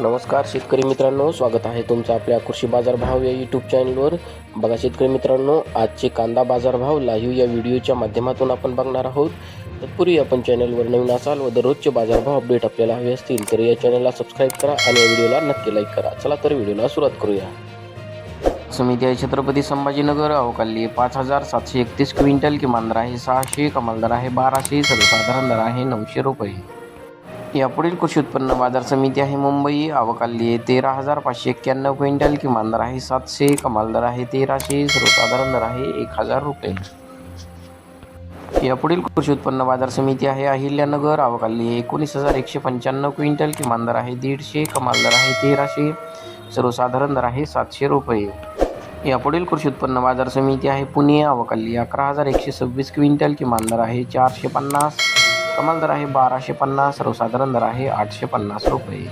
नमस्कार शेतकरी मित्रांनो, स्वागत आहे तुमचं आपल्या कृषी बाजार भाव या यूट्यूब चॅनलवर. बघा शेतकरी मित्रांनो, आजचे कांदा बाजार भाव लाईव्ह या व्हिडिओच्या माध्यमातून आपण बघणार आहोत. तत्पूर्वी आपण चॅनलवर नवीन असाल व दररोजचे बाजारभाव अपडेट आपल्याला हवे असतील तर या चॅनलला सबस्क्राईब करा आणि या व्हिडिओला नक्की लाईक करा. चला तर व्हिडिओला सुरुवात करूया. समिती आहे छत्रपती संभाजीनगर. अवकाली 5731 क्विंटल, किमान दर आहे 600, कमाल दर आहे 1200, सर्वसाधारण दर आहे 900 रुपये. यापुढील कृषी उत्पन्न बाजार समिती आहे मुंबई. आवकाली आहे 13,591 क्विंटल, किमान दर आहे 700, कमाल दर आहे 1300, सर्वसाधारण दर आहे 1000 रुपये. यापुढील कृषी उत्पन्न बाजार समिती आहे अहिल्यानगर. आवकाली आहे 19,195 क्विंटल, किमान दर आहे 150, कमाल दर आहे 1300, सर्वसाधारण दर आहे 700 रुपये. यापुढील कृषी उत्पन्न बाजार समिती आहे पुणे. आवकाली 11,126 क्विंटल, किमान दर आहे 450, कमाल दर आहे 1250, सर्वसाधारण दर आहे 850 रुपये.